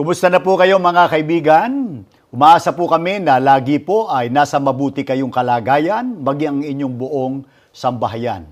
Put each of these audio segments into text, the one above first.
Kumusta na po kayo mga kaibigan? Umaasa po kami na lagi po ay nasa mabuti kayong kalagayan, maging ang inyong buong sambahayan.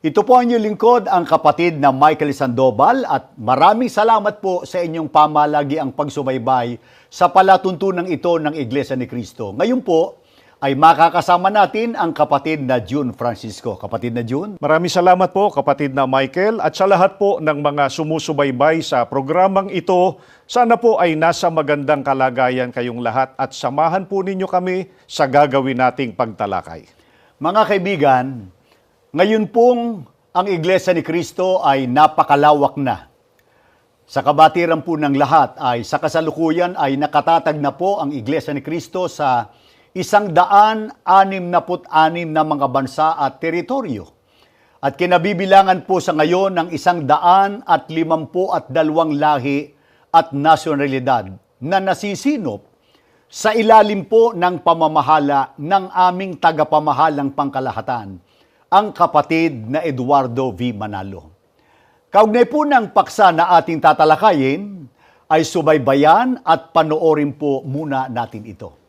Ito po ang inyong lingkod, ang kapatid na Michael Sandoval, at maraming salamat po sa inyong pamalagiang pagsubaybay sa palatuntunang ito ng Iglesia ni Cristo. Ngayon po ay makakasama natin ang kapatid na June Francisco. Kapatid na June. Maraming salamat po, kapatid na Michael, at sa lahat po ng mga sumusubaybay sa programang ito. Sana po ay nasa magandang kalagayan kayong lahat at samahan po ninyo kami sa gagawin nating pagtalakay. Mga kaibigan, ngayon pong ang Iglesia ni Cristo ay napakalawak na. Sa kabatiran po ng lahat ay sa kasalukuyan ay nakatatag na po ang Iglesia ni Cristo sa 166 na mga bansa at teritoryo. At kinabibilangan po sa ngayon ng 152 lahi at nasyonalidad na nasisinop sa ilalim po ng pamamahala ng aming tagapamahalang pangkalahatan, ang kapatid na Eduardo V. Manalo. Kaugnay po ng paksa na ating tatalakayin, ay subaybayan at panoorin po muna natin ito.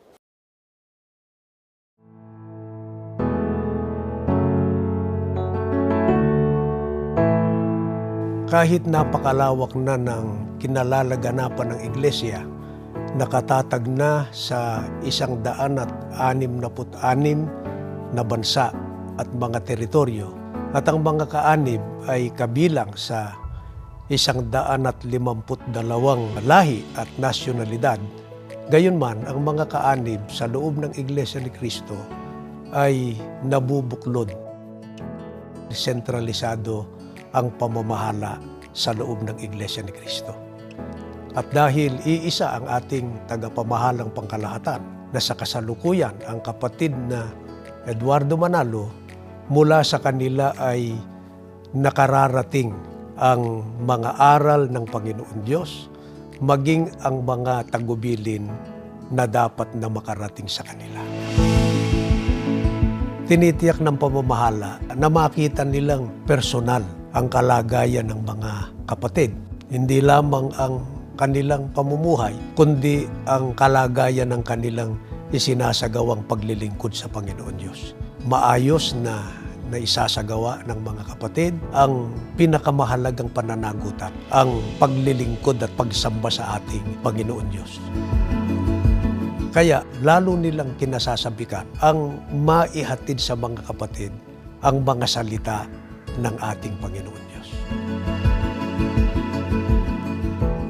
Kahit napakalawak na ng kinalalaganapan ng Iglesia, nakatatag na sa 166 na bansa at mga teritoryo, at ang mga kaanib ay kabilang sa 152 lahi at nasyonalidad. Gayunman, ang mga kaanib sa loob ng Iglesia ni Cristo ay nabubuklod, sentralisado ang pamamahala sa loob ng Iglesia ni Cristo. At dahil iisa ang ating tagapamahalang pangkalahatan na sa kasalukuyan ang kapatid na Eduardo Manalo, mula sa kanila ay nakararating ang mga aral ng Panginoon Diyos, maging ang mga tagubilin na dapat na makarating sa kanila. Tinitiyak ng pamamahala na makita nilang personal ang kalagayan ng mga kapatid. Hindi lamang ang kanilang pamumuhay, kundi ang kalagayan ng kanilang isinasagawang paglilingkod sa Panginoon Diyos. Maayos na isasagawa ng mga kapatid ang pinakamahalagang pananagutan, ang paglilingkod at pagsamba sa ating Panginoon Diyos. Kaya lalo nilang kinasasabikan ang maihatid sa mga kapatid ang mga salita ng ating Panginoon Diyos.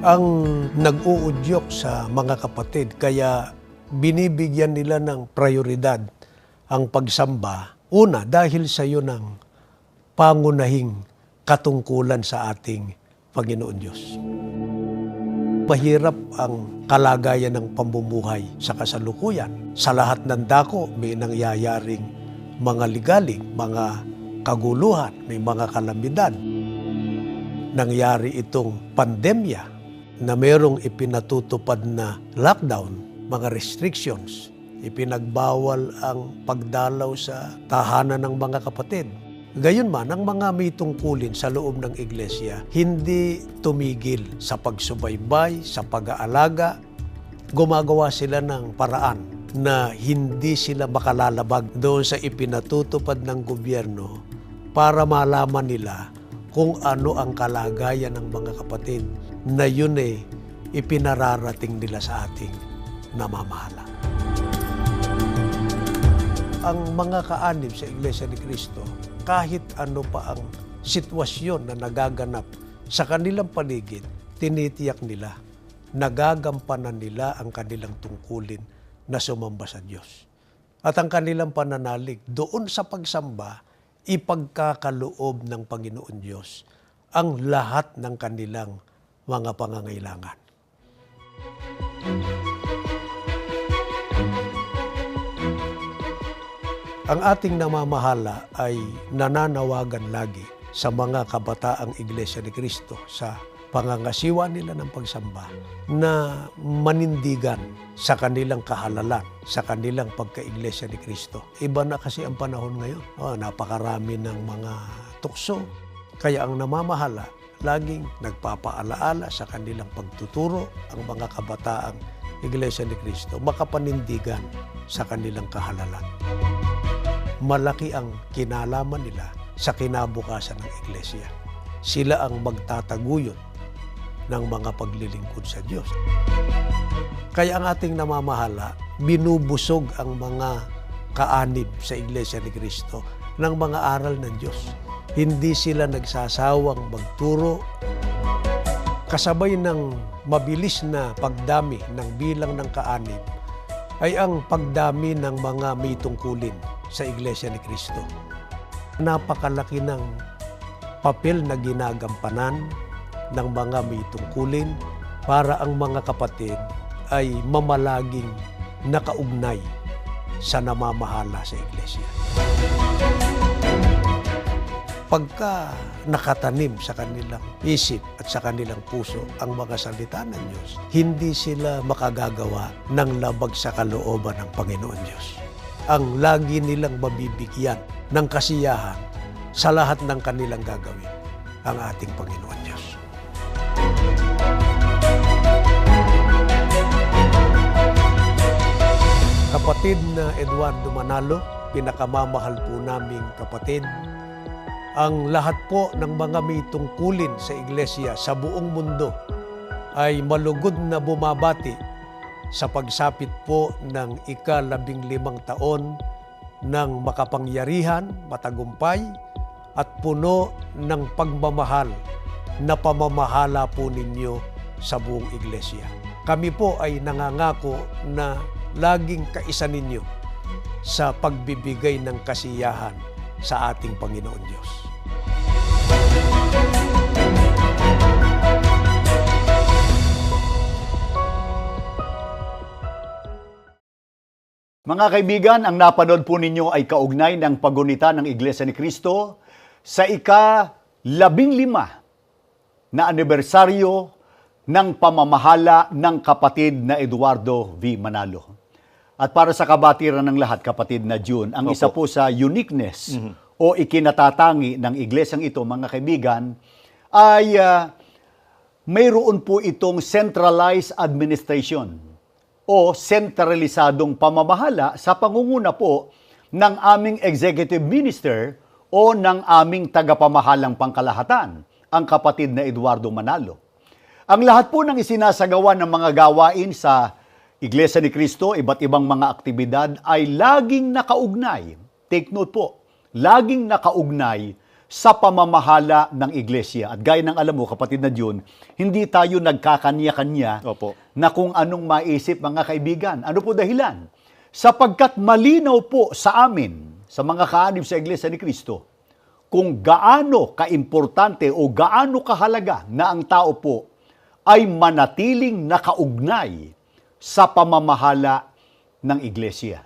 Ang nag-uudyok sa mga kapatid, kaya binibigyan nila ng prioridad ang pagsamba. Una, dahil sa iyo ng pangunahing katungkulan sa ating Panginoon Diyos. Mahirap ang kalagayan ng pamumuhay sa kasalukuyan. Sa lahat ng dako, may nangyayaring mga ligalig, mga kaguluhan, may mga kalamidad. Nangyari itong pandemya na mayroong ipinatutupad na lockdown, mga restrictions. Ipinagbawal ang pagdalaw sa tahanan ng mga kapatid. Gayunman, ang mga may tungkulin sa loob ng Iglesia, hindi tumigil sa pagsubaybay, sa pag-aalaga. Gumagawa sila ng paraan na hindi sila makalalabag doon sa ipinatutupad ng gobyerno para malaman nila kung ano ang kalagayan ng mga kapatid na yun ipinararating nila sa ating namamahala. Ang mga kaanib sa Iglesia ni Cristo, kahit ano pa ang sitwasyon na nagaganap sa kanilang paligid, tinitiyak nila, nagagampanan nila ang kanilang tungkulin na sumamba sa Diyos. At ang kanilang pananalig doon sa pagsamba, ipagkakaloob ng Panginoon Diyos ang lahat ng kanilang mga pangangailangan. Ang ating namamahala ay nananawagan lagi sa mga kabataang Iglesia ni Cristo sa pangangasiwa nila ng pagsamba na manindigan sa kanilang kahalalan, sa kanilang pagka-Iglesia ni Cristo. Iba na kasi ang panahon ngayon. Napakarami ng mga tukso. Kaya ang namamahala laging nagpapaalaala sa kanilang pagtuturo ang mga kabataang Iglesia ni Cristo makapanindigan sa kanilang kahalalan. Malaki ang kinalaman nila sa kinabukasan ng Iglesia. Sila ang magtataguyod ng mga paglilingkod sa Diyos. Kaya ang ating namamahala, binubusog ang mga kaanib sa Iglesia ni Cristo ng mga aral ng Diyos. Hindi sila nagsasawang magturo. Kasabay ng mabilis na pagdami ng bilang ng kaanib ay ang pagdami ng mga may tungkulin sa Iglesia ni Cristo. Napakalaki ng papel na ginagampanan ng mga may tungkulin para ang mga kapatid ay mamalaging nakaugnay sa namamahala sa Iglesia. Pagka nakatanim sa kanilang isip at sa kanilang puso ang mga salita ng Diyos, hindi sila makagagawa ng labag sa kalooban ng Panginoon Diyos. Ang lagi nilang mabibigyan ng kasiyahan sa lahat ng kanilang gagawin ang ating Panginoon Diyos. Kapatid na Eduardo Manalo, pinakamamahal po naming kapatid, ang lahat po ng mga may tungkulin sa Iglesia sa buong mundo ay malugod na bumabati sa pagsapit po ng ika-15 taon ng makapangyarihan, matagumpay at puno ng pagmamahal na pamamahala po ninyo sa buong Iglesia. Kami po ay nangangako na laging kaisa ninyo sa pagbibigay ng kasiyahan sa ating Panginoon Diyos. Mga kaibigan, ang napanood po ninyo ay kaugnay ng pagunita ng Iglesia ni Cristo sa ika-15 na anibersaryo ng pamamahala ng kapatid na Eduardo V. Manalo. At para sa kabatiran ng lahat, kapatid na June, ang isa po sa uniqueness o ikinatatangi ng iglesyang ito, mga kaibigan, ay mayroon po itong centralized administration o sentralisadong pamamahala sa pangunguna po ng aming executive minister o ng aming tagapamahalang pangkalahatan, ang kapatid na Eduardo Manalo. Ang lahat po ng isinasagawa ng mga gawain sa Iglesia ni Cristo, iba't ibang mga aktibidad ay laging nakaugnay. Take note po, laging nakaugnay sa pamamahala ng Iglesia. At gaya ng alam mo, kapatid na June, hindi tayo nagkakanya-kanya na kung anong maisip, mga kaibigan. Ano po dahilan? Sapagkat malinaw po sa amin, sa mga kaanib sa Iglesia ni Cristo, kung gaano kaimportante o gaano kahalaga na ang tao po ay manatiling nakaugnay sa pamamahala ng Iglesia.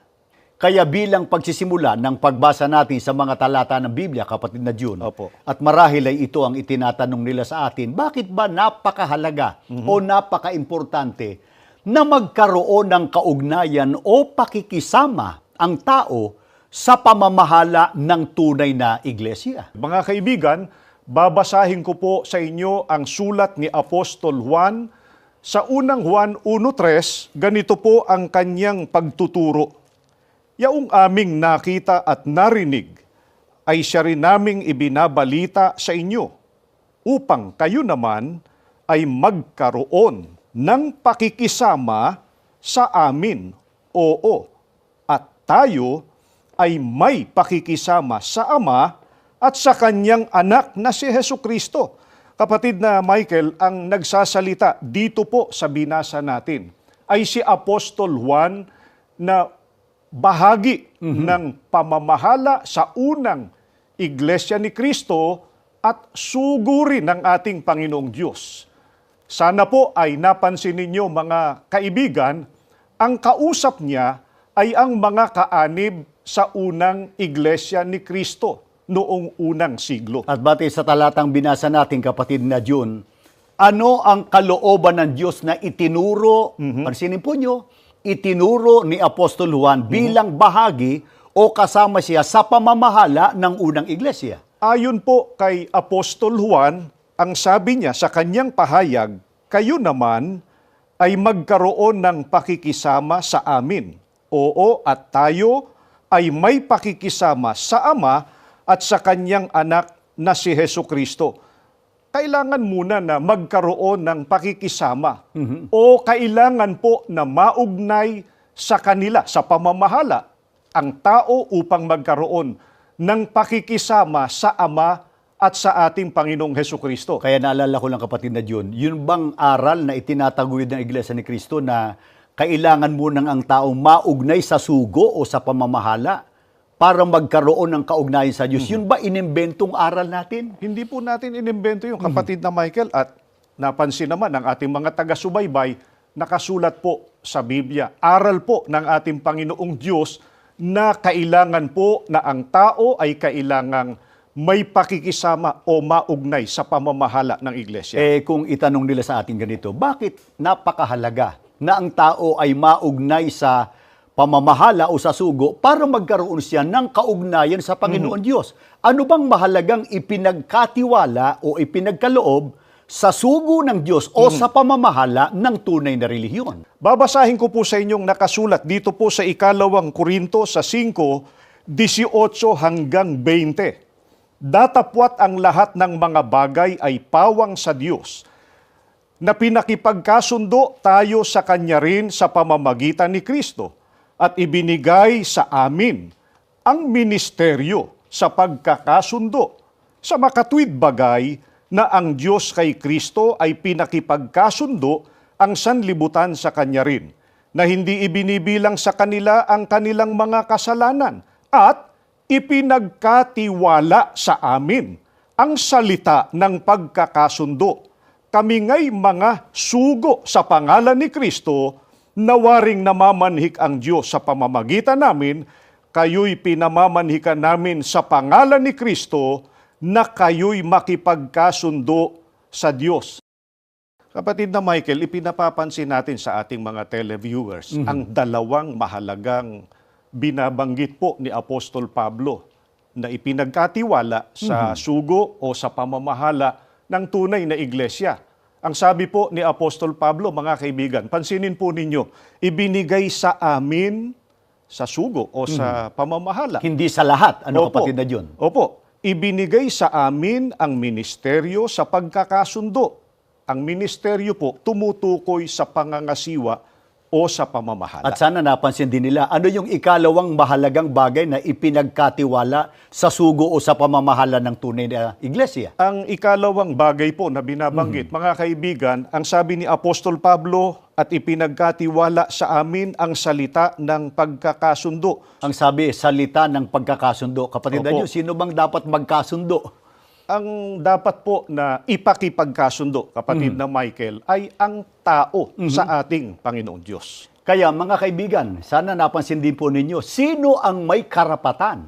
Kaya bilang pagsisimula ng pagbasa natin sa mga talata ng Biblia, kapatid na June, at marahil ay ito ang itinatanong nila sa atin, bakit ba napakahalaga o napaka-importante na magkaroon ng kaugnayan o pakikisama ang tao sa pamamahala ng tunay na Iglesia? Mga kaibigan, babasahin ko po sa inyo ang sulat ni Apostol Juan. Sa unang Juan 1:3, ganito po ang kanyang pagtuturo. Yaong aming nakita at narinig ay siya rin naming ibinabalita sa inyo, upang kayo naman ay magkaroon ng pakikisama sa amin. Oo, at tayo ay may pakikisama sa Ama at sa kanyang anak na si Hesukristo. Kapatid na Michael, ang nagsasalita dito po sa binasa natin ay si Apostol Juan na bahagi ng pamamahala sa unang Iglesia ni Cristo at suguri ng ating Panginoong Diyos. Sana po ay napansin ninyo, mga kaibigan, ang kausap niya ay ang mga kaanib sa unang Iglesia ni Cristo noong unang siglo. At batay sa talatang binasa natin, kapatid na June, ano ang kalooban ng Diyos na itinuro, pansinin po nyo, itinuro ni Apostol Juan bilang bahagi o kasama siya sa pamamahala ng unang iglesia? Ayon po kay Apostol Juan, ang sabi niya sa kanyang pahayag, kayo naman ay magkaroon ng pakikisama sa amin. Oo, at tayo ay may pakikisama sa Ama at sa kanyang anak na si Hesu Kristo. Kailangan muna na magkaroon ng pakikisama o kailangan po na maugnay sa kanila, sa pamamahala, ang tao upang magkaroon ng pakikisama sa Ama at sa ating Panginoong Hesu Kristo. Kaya naalala ko lang, kapatid na Jun, yun bang aral na itinataguyod ng Iglesia ni Cristo na kailangan munang ang taong maugnay sa sugo o sa pamamahala para magkaroon ng kaugnayan sa Diyos? Yun ba inimbentong aral natin? Hindi po natin inimbento yung kapatid na Michael, at napansin naman ng ating mga taga-subaybay, nakasulat po sa Biblia. Aral po ng ating Panginoong Diyos na kailangan po na ang tao ay kailangang may pakikisama o maugnay sa pamamahala ng iglesia. Kung itanong nila sa atin ganito, bakit napakahalaga na ang tao ay maugnay sa pamamahala o sa sugo para magkaroon siya ng kaugnayan sa Panginoon Diyos? Ano bang mahalagang ipinagkatiwala o ipinagkaloob sa sugo ng Diyos o sa pamamahala ng tunay na relihiyon? Babasahin ko po sa inyong nakasulat dito po sa 2 Korinto sa 5, 18 hanggang 20. Datapwat ang lahat ng mga bagay ay pawang sa Diyos, na pinakipagkasundo tayo sa Kanya rin sa pamamagitan ni Kristo, at ibinigay sa amin ang ministeryo sa pagkakasundo, sa makatwid bagay na ang Diyos kay Kristo ay pinakipagkasundo ang sanlibutan sa Kanya rin, na hindi ibinibilang sa kanila ang kanilang mga kasalanan, at ipinagkatiwala sa amin ang salita ng pagkakasundo. Kami nga'y mga sugo sa pangalan ni Kristo, nawaring namamanhik ang Diyos sa pamamagitan namin, kayo'y pinamamanhikan namin sa pangalan ni Kristo, na kayo'y makipagkasundo sa Diyos. Kapatid na Michael, ipinapapansin natin sa ating mga televiewers ang dalawang mahalagang binabanggit po ni Apostol Pablo na ipinagkatiwala sa sugo o sa pamamahala ng tunay na iglesia. Ang sabi po ni Apostol Pablo, mga kaibigan, pansinin po ninyo, ibinigay sa amin sa sugo o sa pamamahala. Hindi sa lahat, Opo. kapatid na Jun? Opo, ibinigay sa amin ang ministeryo sa pagkakasundo. Ang ministeryo po tumutukoy sa pangangasiwa o sa pamamahala. At sana napansin din nila, ano yung ikalawang mahalagang bagay na ipinagkatiwala sa sugo o sa pamamahala ng tunay na iglesia? Ang ikalawang bagay po na binabanggit, mga kaibigan, ang sabi ni Apostol Pablo, at ipinagkatiwala sa amin ang salita ng pagkakasundo. Ang sabi, salita ng pagkakasundo. Kapatid na Opo. Diyos, sino bang dapat magkasundo? Ang dapat po na ipakipagkasundo, kapatid na Michael, ay ang tao sa ating Panginoong Diyos. Kaya mga kaibigan, sana napansin din po ninyo, sino ang may karapatan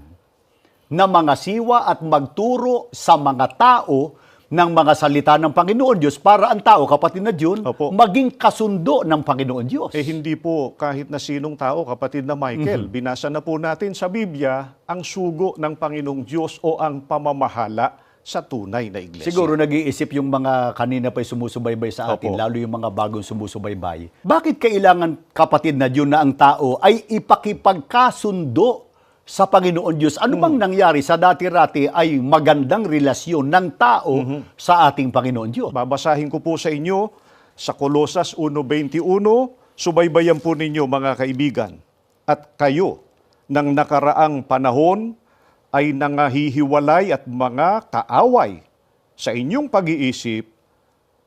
na mangasiwa at magturo sa mga tao ng mga salita ng Panginoon Diyos para ang tao, kapatid na Jun, Opo. maging kasundo ng Panginoon Diyos? Hindi po kahit na sinong tao, kapatid na Michael. Binasa na po natin sa Biblia ang sugo ng Panginoong Diyos o ang pamamahala sa tunay na iglesia. Siguro nag-iisip yung mga kanina pa'y sumusubaybay sa atin, Opo. lalo yung mga bagong sumusubaybay. Bakit kailangan, kapatid na Jun, na ang tao ay ipakipagkasundo sa Panginoon Diyos? Ano bang nangyari sa dati-rati ay magandang relasyon ng tao sa ating Panginoon Diyos? Babasahin ko po sa inyo sa Kolosas 1:21, subaybayan po ninyo mga kaibigan. At kayo, ng nakaraang panahon, ay nangahihiwalay at mga kaaway sa inyong pag-iisip,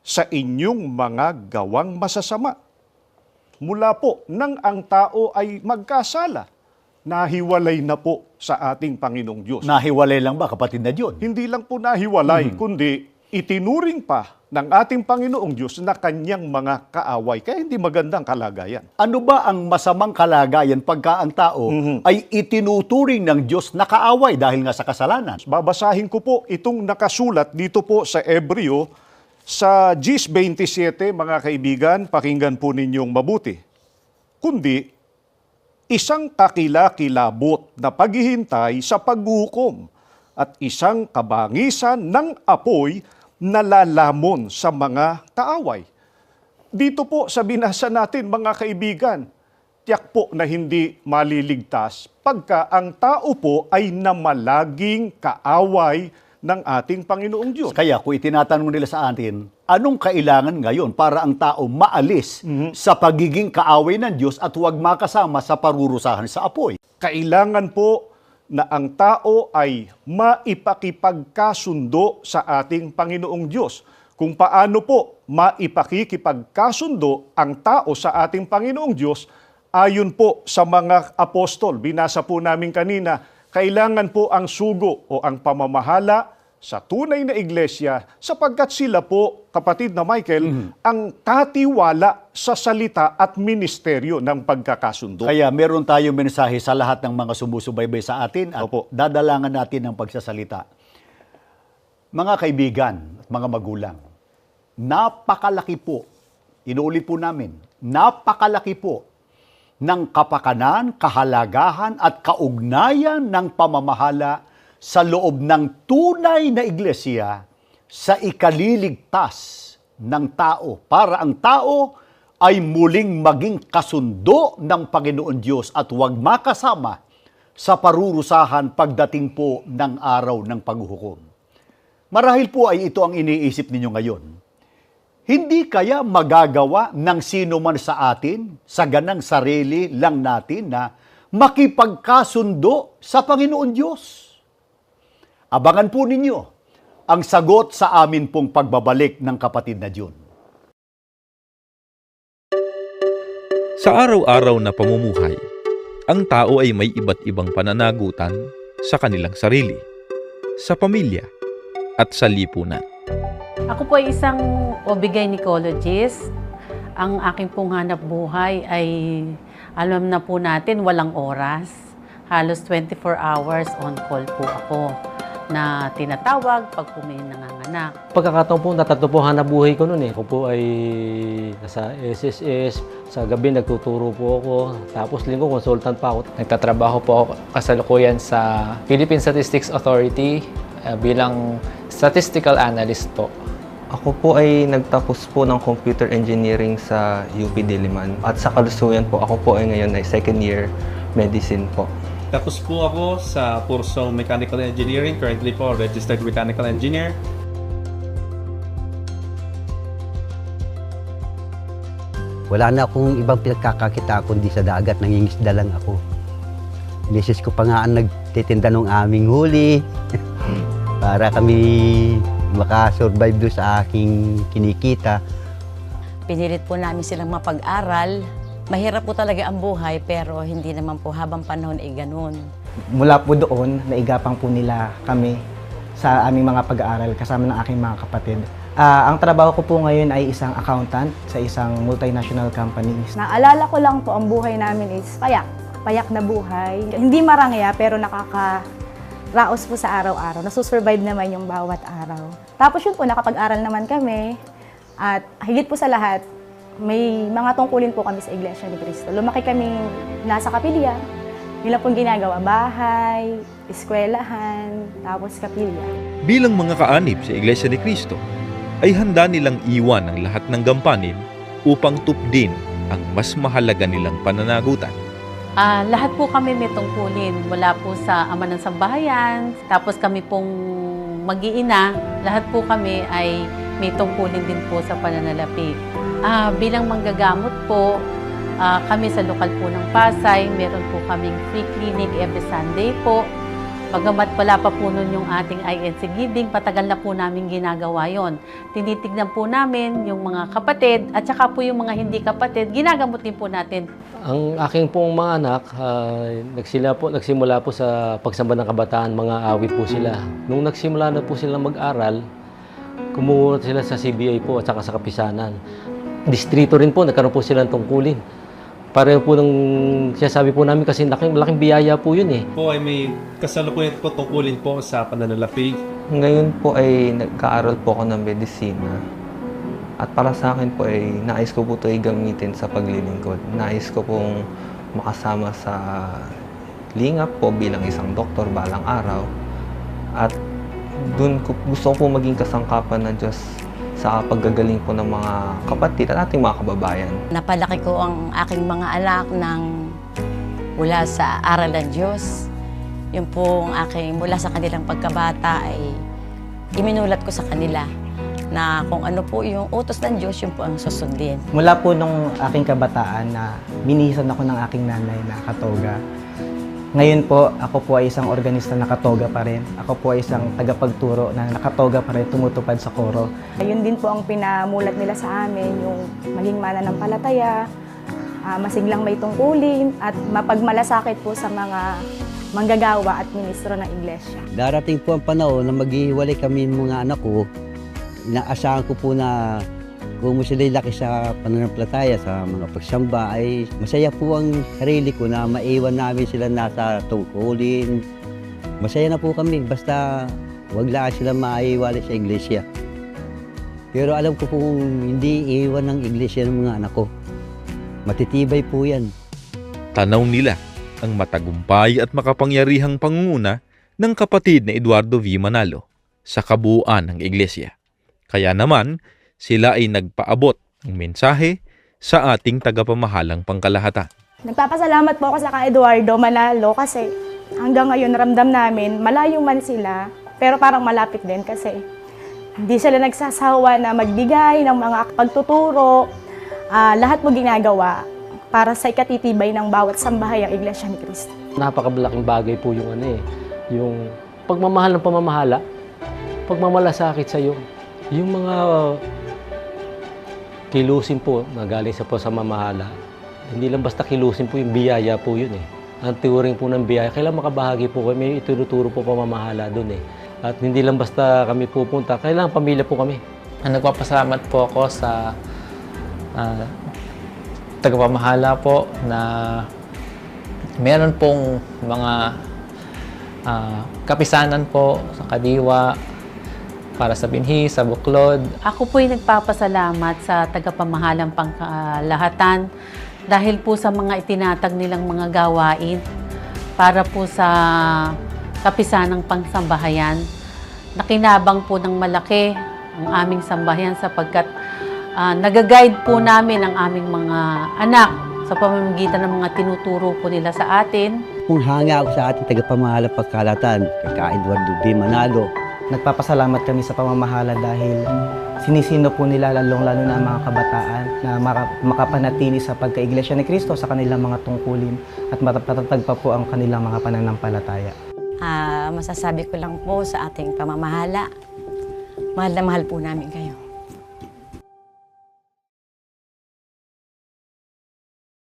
sa inyong mga gawang masasama. Mula po nang ang tao ay magkasala, nahiwalay na po sa ating Panginoong Diyos. Nahiwalay lang ba, kapatid na Jun? Hindi lang po nahiwalay, kundi itinuring pa ng ating Panginoong Diyos na kanyang mga kaaway. Kaya hindi magandang kalagayan. Ano ba ang masamang kalagayan pagka ang tao ay itinuturing ng Diyos na kaaway dahil nga sa kasalanan? Babasahin ko po itong nakasulat dito po sa Ebreo sa 10:27, mga kaibigan, pakinggan po ninyong mabuti. Kundi, isang kakilakilabot na paghihintay sa paghukom at isang kabangisan ng apoy nalalamon sa mga kaaway. Dito po sa binasa natin, mga kaibigan, tiyak po na hindi maliligtas pagka ang tao po ay namalaging kaaway ng ating Panginoong Diyos. Kaya kung itinatanong nila sa atin, anong kailangan ngayon para ang tao maalis sa pagiging kaaway ng Diyos at huwag makasama sa parurusahan sa apoy? Kailangan po na ang tao ay maipakipagkasundo sa ating Panginoong Diyos. Kung paano po maipakikipagkasundo ang tao sa ating Panginoong Diyos, ayon po sa mga apostol, binasa po namin kanina, kailangan po ang sugo o ang pamamahala sa tunay na iglesia sapagkat sila po, kapatid na Michael, ang katiwala sa salita at ministeryo ng pagkakasundo. Kaya meron tayong mensahe sa lahat ng mga sumusubaybay sa atin at Opo. dadalangan natin ng pagsasalita. Mga kaibigan at mga magulang, napakalaki po, inuulit po namin, napakalaki po ng kapakanan, kahalagahan at kaugnayan ng pamamahala sa loob ng tunay na iglesia sa ikaliligtas ng tao para ang tao ay muling maging kasundo ng Panginoon Diyos at huwag makasama sa parurusahan pagdating po ng araw ng paghuhukom. Marahil po ay ito ang iniisip ninyo ngayon. Hindi kaya magagawa ng sino man sa atin, sa ganang sarili lang natin na makipagkasundo sa Panginoon Diyos? Abangan po ninyo ang sagot sa amin pong pagbabalik ng kapatid na June. Sa araw-araw na pamumuhay, ang tao ay may iba't ibang pananagutan sa kanilang sarili, sa pamilya, at sa lipunan. Ako po ay isang obigynecologist. Ang aking pong hanap buhay ay alam na po natin walang oras. Halos 24 hours on call po ako na tinatawag pag po may nanganganak. Pagkakataon po, natatlo po hanap buhay ko noon eh. Ako po ay nasa SSS, sa gabi nagtuturo po ako, tapos linggo consultant pa ako. Nagtatrabaho po ako kasalukuyan sa Philippine Statistics Authority bilang statistical analyst po. Ako po ay nagtapos po ng computer engineering sa UP Diliman. At sa kalusuyan po, ako po ay ngayon ay second year medicine po. Tapos po ako sa Purcell Mechanical Engineering, currently po registered mechanical engineer. Wala na akong ibang pinagkakakita kundi sa dagat, nangingisda lang ako. Misis ko pa nga ang nagtitinda ng aming huli para kami makasurvive doon sa aking kinikita. Pinilit po namin silang mapag-aral. Mahirap po talaga ang buhay pero hindi naman po habang panahon ay ganun. Mula po doon, naigapang po nila kami sa aming mga pag-aaral kasama ng aking mga kapatid. Ang trabaho ko po ngayon ay isang accountant sa isang multinational company. Naalala ko lang po ang buhay namin is payak na buhay. Hindi marangya pero nakaka-raos po sa araw-araw. Nasusurvive naman yung bawat araw. Tapos yun po, nakapag-aral naman kami at higit po sa lahat, may mga tungkulin po kami sa Iglesia ni Cristo. Lumaki kami nasa kapilya. Yun lang pong ginagawa, bahay, eskwelahan, tapos kapilya. Bilang mga kaanib sa Iglesia ni Cristo, ay handa nilang iwan ang lahat ng gampanin upang tupdin ang mas mahalaga nilang pananagutan. Lahat po kami may tungkulin. Mula po sa Ama ng Sambahayan, tapos kami pong mag-iina, lahat po kami ay may tungkulin din po sa pananalapi. Bilang manggagamot po, kami sa lokal po ng Pasay, meron po kaming free clinic every Sunday po. Pagamat wala pa po nun yung ating INC giving, patagal na po namin ginagawa yon. Tinitignan po namin yung mga kapatid at saka po yung mga hindi kapatid, ginagamot din po natin. Ang aking pong mga anak, nagsimula po sa pagsamba ng kabataan, mga awit po sila. Nung nagsimula na po sila mag-aral, kumuha sila sa CBA po at saka sa Kapisanan. Distrito rin po, nagkaroon po sila ng tungkulin. Pareho po ng sinasabi po namin kasi malaking biyaya po yun eh. Po ay may kasalukuyan po tungkulin po sa pananalapi. Ngayon po ay nagkaaral po ako ng medisina. At para sa akin po ay nais ko po ito ay gamitin sa paglilingkod. Nais ko pong makasama sa lingap po bilang isang doktor balang araw. At gusto ko po maging kasangkapan ng Diyos sa paggagaling po ng mga kapatid at ating mga kababayan. Napalaki ko ang aking mga anak mula sa aral ng Diyos. Yung pong mula sa kanilang pagkabata ay iminulat ko sa kanila na kung ano po yung utos ng Diyos, yun po ang susundin. Mula po nung aking kabataan na binihisan ako ng aking nanay na katoga. Ngayon po, ako po ay isang organista na katoga pa rin. Ako po ay isang tagapagturo na nakatoga pa rin, tumutupad sa koro. Yun din po ang pinamulat nila sa amin, yung maging mananampalataya, masiglang may tungkulin, at mapagmalasakit po sa mga manggagawa at ministro ng iglesia. Darating po ang panahon na maghihiwalay kami ng mga anak ko. Inaasahan ko po na kung sila'y laki sa pananampalataya, sa mga pagsamba, ay masaya po ang sarili ko na maiwan namin sila nasa tungkulin. Masaya na po kami, basta wag lang sila maiwalay sa iglesia. Pero alam ko po kung hindi iiwan ng iglesia ng mga anak ko, matitibay po yan. Tanaw nila ang matagumpay at makapangyarihang pangunguna ng kapatid na Eduardo V. Manalo sa kabuuan ng iglesia. Kaya naman, sila ay nagpaabot ng mensahe sa ating tagapamahalang pangkalahatan. Nagpapasalamat po ako sa kay Eduardo Manalo kasi hanggang ngayon ramdam namin, malayo man sila, pero parang malapit din kasi hindi sila nagsasawa na magbigay ng mga pagtuturo, lahat mo ginagawa para sa ikatitibay ng bawat sambahayang Iglesia ni Cristo. Napakabalaking bagay po yung yung pagmamahal ng pamamahala, pagmamalasakit sa iyo. Yung mga kilusin po na galing sa pamamahala, hindi lang basta kilusin po, yung biyaya po yun eh. Ang turing po ng biyaya, kailangan makabahagi po kami, may itinuturo po pamamahala doon eh. At hindi lang basta kami pupunta, kailangan pamilya po kami. Nagpapasalamat po ako sa tagapamahala po na meron pong mga kapisanan po sa kadiwa, para sa binhi, sa buklod. Ako po'y nagpapasalamat sa tagapamahalang pangkalahatan dahil po sa mga itinatag nilang mga gawain para po sa kapisanang pangsambahayan. Nakinabang po ng malaki ang aming sambahayan sapagkat nag-guide po namin ang aming mga anak sa pamamagitan ng mga tinuturo po nila sa atin. Kung hanga ako sa ating tagapamahalang pangkalahatan, kay Eduardo V. Manalo, nagpapasalamat kami sa pamamahala dahil sinisino po nila lalong-lalo na ang mga kabataan na makapanatili sa pagka-Iglesia ni Cristo sa kanilang mga tungkulin at matatag pa po ang kanilang mga pananampalataya. Masasabi ko lang po sa ating pamamahala, mahal na mahal po namin kayo.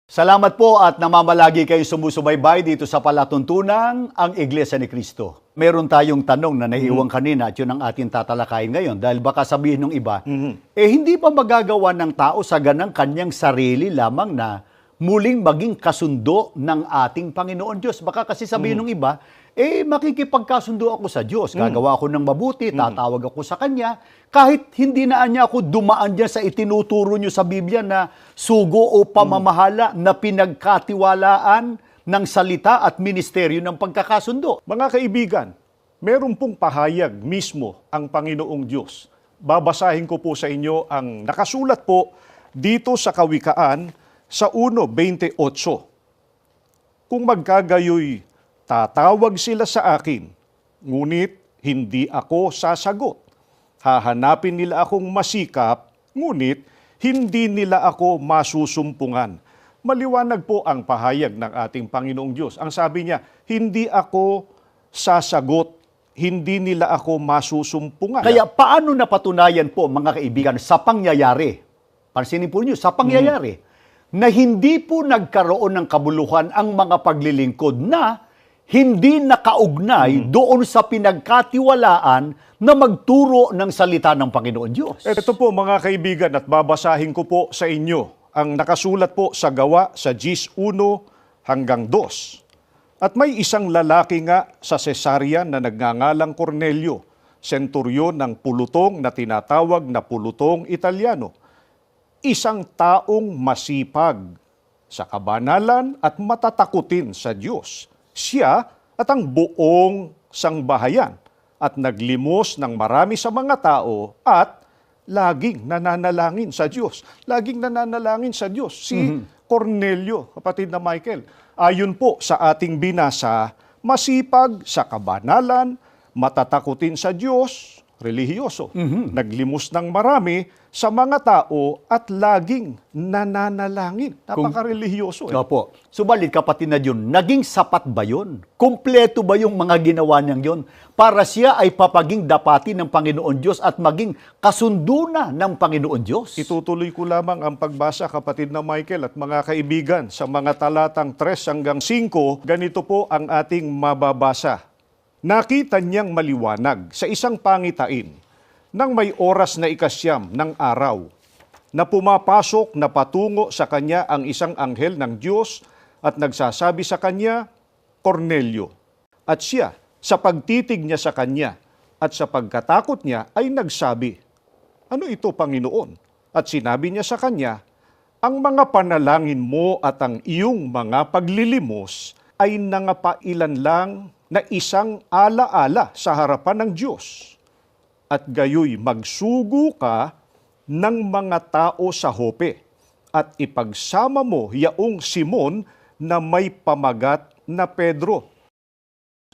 Salamat po at namamalagi kayong sumusubaybay dito sa palatuntunang ang Iglesia ni Cristo. Meron tayong tanong na naiiwan kanina at yun ang ating tatalakayin ngayon dahil baka sabihin ng iba, hindi pa magagawa ng tao sa ganang kanyang sarili lamang na muling maging kasundo ng ating Panginoon Diyos. Baka kasi sabihin ng iba, makikipagkasundo ako sa Diyos. Gagawa ako ng mabuti, tatawag ako sa Kanya. Kahit hindi na niya ako dumaan dyan sa itinuturo niyo sa Biblia na sugo o pamamahala na pinagkatiwalaan ng salita at ministeryo ng pagkakasundo. Mga kaibigan, meron pong pahayag mismo ang Panginoong Diyos. Babasahin ko po sa inyo ang nakasulat po dito sa Kawikaan sa 1:28. Kung magkagayoy, tatawag sila sa akin, ngunit hindi ako sasagot. Hahanapin nila akong masikap, ngunit hindi nila ako masusumpungan. Maliwanag po ang pahayag ng ating Panginoong Diyos. Ang sabi niya, hindi ako sasagot, hindi nila ako masusumpungan. Kaya paano napatunayan po mga kaibigan sa pangyayari? Pansinin po niyo, sa pangyayari, na hindi po nagkaroon ng kabuluhan ang mga paglilingkod na hindi nakaugnay doon sa pinagkatiwalaan na magturo ng salita ng Panginoon Diyos. Ito po mga kaibigan at babasahin ko po sa inyo ang nakasulat po sa Gawa sa 10:1 hanggang 2. At may isang lalaki nga sa Cesarea na nagngangalang Cornelio, senturyon ng pulutong na tinatawag na pulutong Italiano. Isang taong masipag sa kabanalan at matatakutin sa Diyos. Siya at ang buong sangbahayan at naglimos ng marami sa mga tao at laging nananalangin sa Diyos. Laging nananalangin sa Diyos. Si Cornelio, kapatid na Michael, ayon po sa ating binasa, masipag sa kabanalan, matatakutin sa Diyos, relihiyoso. Naglimos ng marami sa mga tao at laging nananalangin. Napaka-relihiyoso. Opo. Subalit, kapatid na yun, naging sapat ba yun? Kumpleto ba yung mga ginawa niyang yun? Para siya ay papaging dapati ng Panginoon Diyos at maging kasundo na ng Panginoon Diyos? Itutuloy ko lamang ang pagbasa, kapatid na Michael at mga kaibigan, sa mga talatang 3 hanggang 5, ganito po ang ating mababasa. Nakita niyang maliwanag sa isang pangitain nang may oras na 9 ng araw na pumapasok na patungo sa kanya ang isang anghel ng Diyos at nagsasabi sa kanya, Cornelio. At siya, sa pagtitig niya sa kanya at sa pagkatakot niya ay nagsabi, ano ito, Panginoon? At sinabi niya sa kanya, ang mga panalangin mo at ang iyong mga paglilimos ay nangapailan lang na isang alaala sa harapan ng Diyos. At gayoy magsugo ka ng mga tao sa Jope at ipagsama mo yaong Simon na may pamagat na Pedro.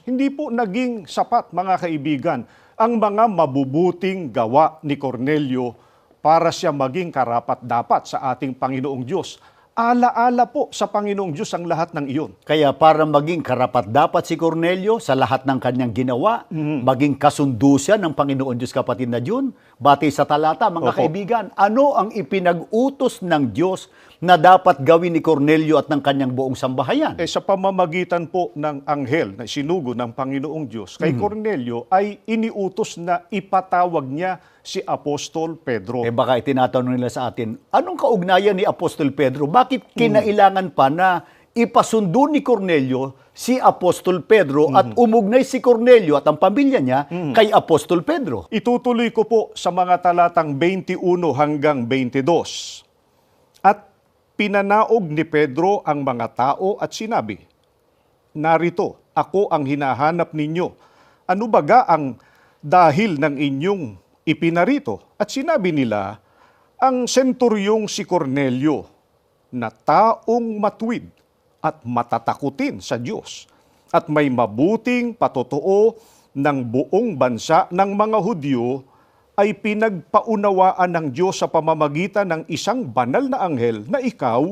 Hindi po naging sapat, mga kaibigan, ang mga mabubuting gawa ni Cornelio para siya maging karapat-dapat sa ating Panginoong Diyos. Ala-ala po sa Panginoong Diyos ang lahat ng iyon. Kaya para maging karapat-dapat si Cornelio sa lahat ng kanyang ginawa, maging kasundo siya ng Panginoon Diyos, kapatid na Jun, batay sa talata, mga kaibigan, ano ang ipinag-utos ng Diyos na dapat gawin ni Cornelio at ng kanyang buong sambahayan? Sa pamamagitan po ng anghel na sinugo ng Panginoong Diyos, kay Cornelio ay iniutos na ipatawag niya si Apostol Pedro. Baka itinatanong nila sa atin, anong kaugnayan ni Apostol Pedro? Bakit kinailangan pa na ipasundo ni Cornelio si Apostol Pedro at umugnay si Cornelio at ang pamilya niya kay Apostol Pedro? Itutuloy ko po sa mga talatang 21 hanggang 22. At pinanaog ni Pedro ang mga tao at sinabi, narito, ako ang hinahanap ninyo. Ano baga ang dahil ng inyong ipinarito? At sinabi nila, ang senturyong si Cornelio na taong matuwid at matatakutin sa Diyos at may mabuting patotoo ng buong bansa ng mga Hudyo ay pinagpaunawaan ng Diyos sa pamamagitan ng isang banal na anghel na ikaw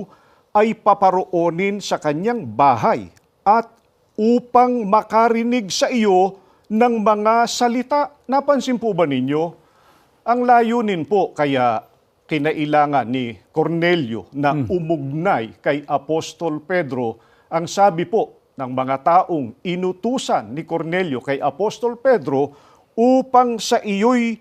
ay paparoonin sa kanyang bahay at upang makarinig sa iyo ng mga salita. Napansin po ba ninyo? Ang layunin po kaya kinailangan ni Cornelio na umugnay kay Apostol Pedro, ang sabi po ng mga taong inutusan ni Cornelio kay Apostol Pedro upang sa iyo'y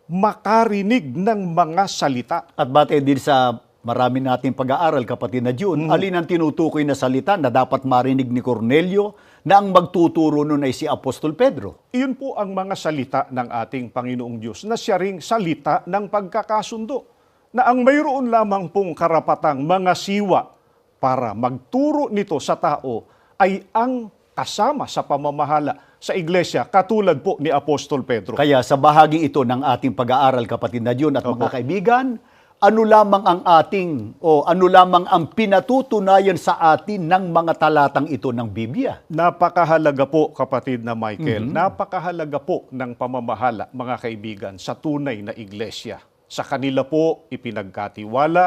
makarinig ng mga salita. At batay din sa marami nating pag-aaral, kapatid na June, alin ang tinutukoy na salita na dapat marinig ni Cornelio na ang magtuturo nun ay si Apostol Pedro? Iyon po ang mga salita ng ating Panginoong Diyos na siya ring salita ng pagkakasundo, na ang mayroon lamang pong karapatang mga siwa para magturo nito sa tao ay ang kasama sa pamamahala sa iglesia, katulad po ni Apostol Pedro. Kaya sa bahagi ito ng ating pag-aaral, kapatid na June at mga kaibigan, ano lamang ang ano lamang ang pinatutunayan sa atin ng mga talatang ito ng Biblia? Napakahalaga po, kapatid na Michael, napakahalaga po ng pamamahala, mga kaibigan, sa tunay na iglesia. Sa kanila po ipinagkatiwala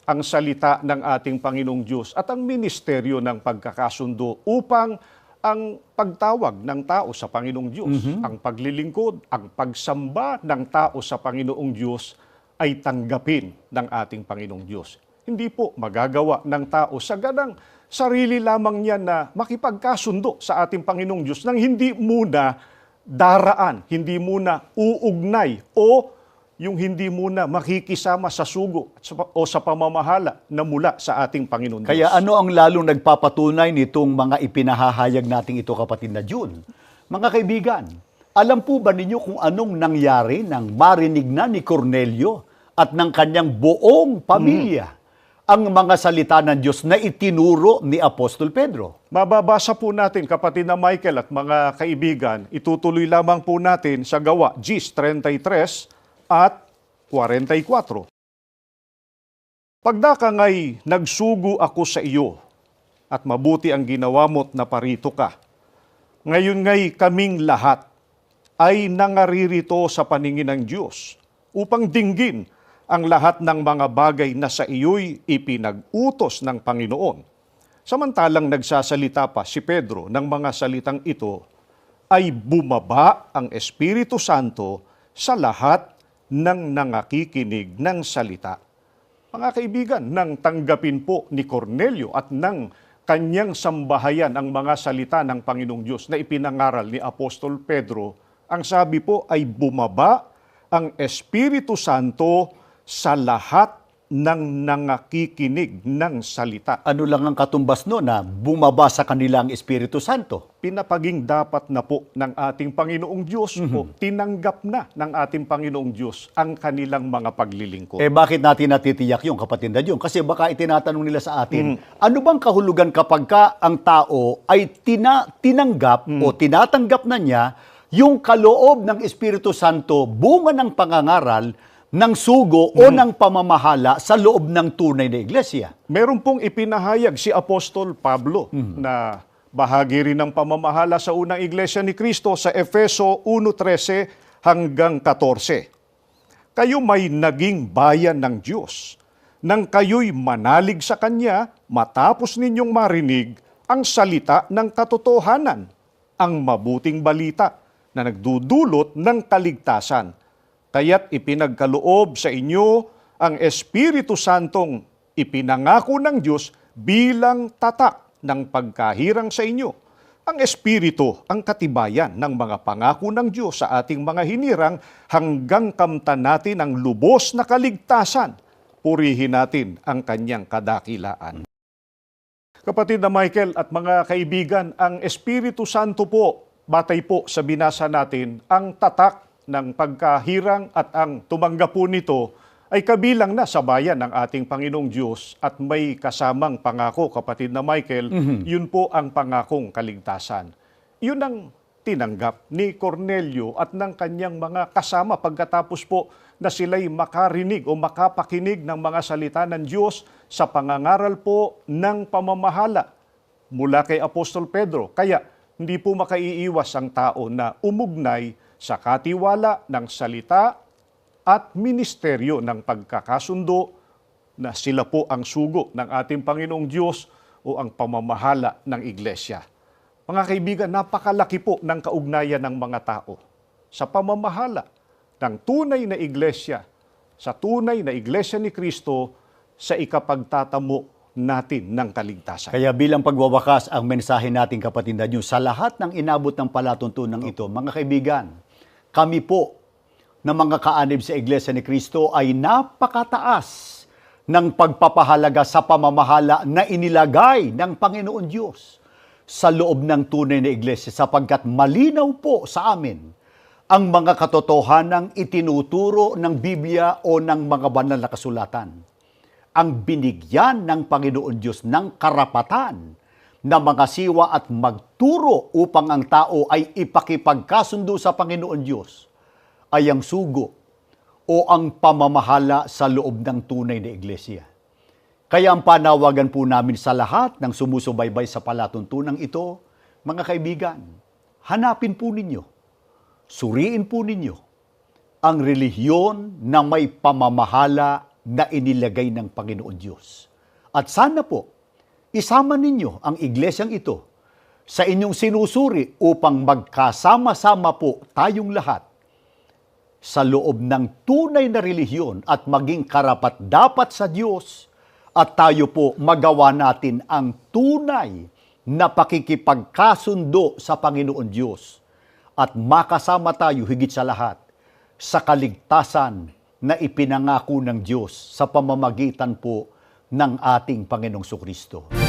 ang salita ng ating Panginoong Diyos at ang ministeryo ng pagkakasundo upang ang pagtawag ng tao sa Panginoong Diyos, ang paglilingkod, ang pagsamba ng tao sa Panginoong Diyos ay tanggapin ng ating Panginoong Diyos. Hindi po magagawa ng tao sa ganang sarili lamang niya na makipagkasundo sa ating Panginoong Diyos nang hindi muna daraan, hindi muna uugnay o yung hindi muna makikisama sa sugo o sa pamamahala na mula sa ating Panginoon Diyos. Kaya ano ang lalong nagpapatunay nitong mga ipinahahayag nating ito, kapatid na June? Mga kaibigan, alam po ba ninyo kung anong nangyari nang marinig na ni Cornelio at ng kanyang buong pamilya ang mga salita ng Diyos na itinuro ni Apostol Pedro? Mababasa po natin, kapatid na Michael at mga kaibigan, itutuloy lamang po natin sa Gawa, Gs 33 at 44. Pagdaka nga'y nagsugo ako sa iyo, at mabuti ang ginawa mo't naparito ka. Ngayon nga'y kaming lahat ay nangaririto sa paningin ng Diyos upang dinggin ang lahat ng mga bagay na sa iyo'y ipinag-utos ng Panginoon. Samantalang nagsasalita pa si Pedro ng mga salitang ito, ay bumaba ang Espiritu Santo sa lahat ng nangakikinig ng salita. Mga kaibigan, nang tanggapin po ni Cornelio at ng kanyang sambahayan ang mga salita ng Panginoong Diyos na ipinangaral ni Apostol Pedro, ang sabi po ay bumaba ang Espiritu Santo sa lahat ng nangakikinig ng salita. Ano lang ang katumbas no na bumaba sa kanila ang Espiritu Santo? Pinapaging dapat na po ng ating Panginoong Diyos o tinanggap na ng ating Panginoong Diyos ang kanilang mga paglilingkod. Bakit natin natitiyak yung kapatid na yun? Kasi baka itinatanong nila sa atin, ano bang kahulugan kapag ka ang tao ay tinanggap o tinatanggap na niya yung kaloob ng Espiritu Santo, bunga ng pangangaral, ng sugo o ng pamamahala sa loob ng tunay na iglesia? Meron pong ipinahayag si Apostol Pablo na bahagi rin ng pamamahala sa unang iglesia ni Kristo sa Efeso 1:13 hanggang 14. Kayo may naging bayan ng Diyos nang kayo'y manalig sa Kanya matapos ninyong marinig ang salita ng katotohanan, ang mabuting balita na nagdudulot ng kaligtasan. Kaya't ipinagkaloob sa inyo ang Espiritu Santong ipinangako ng Diyos bilang tatak ng pagkahirang sa inyo. Ang Espiritu ang katibayan ng mga pangako ng Diyos sa ating mga hinirang hanggang kamtan natin ang lubos na kaligtasan. Purihin natin ang kanyang kadakilaan. Kapatid na Michael at mga kaibigan, ang Espiritu Santo po, batay po sa binasa natin, ang tatak ng pagkahirang at ang tumanggap po nito ay kabilang na sa bayan ng ating Panginoong Diyos at may kasamang pangako, kapatid na Michael, yun po ang pangakong kaligtasan. Yun ang tinanggap ni Cornelio at ng kanyang mga kasama pagkatapos po na sila'y makarinig o makapakinig ng mga salita ng Diyos sa pangangaral po ng pamamahala mula kay Apostol Pedro. Kaya hindi po makaiiwas ang tao na umugnay sa katiwala ng salita at ministeryo ng pagkakasundo na sila po ang sugo ng ating Panginoong Diyos o ang pamamahala ng iglesia. Mga kaibigan, napakalaki po ng kaugnayan ng mga tao sa pamamahala ng tunay na iglesia, sa tunay na iglesia ni Kristo sa ikapagtatamo natin ng kaligtasan. Kaya bilang pagwawakas ang mensahe natin, kapatid na Diyos, sa lahat ng inabot ng palatuntunan ito, mga kaibigan, kami po na mga kaanib sa Iglesia ni Kristo ay napakataas ng pagpapahalaga sa pamamahala na inilagay ng Panginoon Diyos sa loob ng tunay na iglesia, sapagkat malinaw po sa amin ang mga katotohanang itinuturo ng Biblia o ng mga banal na kasulatan. Ang binigyan ng Panginoon Diyos ng karapatan na mangasiwa at magturo upang ang tao ay ipakipagkasundo sa Panginoon Diyos ay ang sugo o ang pamamahala sa loob ng tunay na iglesia. Kaya ang panawagan po namin sa lahat ng sumusubaybay sa palatuntunang ito, mga kaibigan, hanapin po ninyo, suriin po ninyo ang relihiyon na may pamamahala na inilagay ng Panginoon Diyos. At sana po, isama ninyo ang iglesyang ito sa inyong sinusuri upang magkasama-sama po tayong lahat sa loob ng tunay na relihiyon at maging karapat-dapat sa Diyos at tayo po magawa natin ang tunay na pakikipagkasundo sa Panginoon Diyos at makasama tayo higit sa lahat sa kaligtasan na ipinangako ng Diyos sa pamamagitan po ng ating Panginoong Kristo.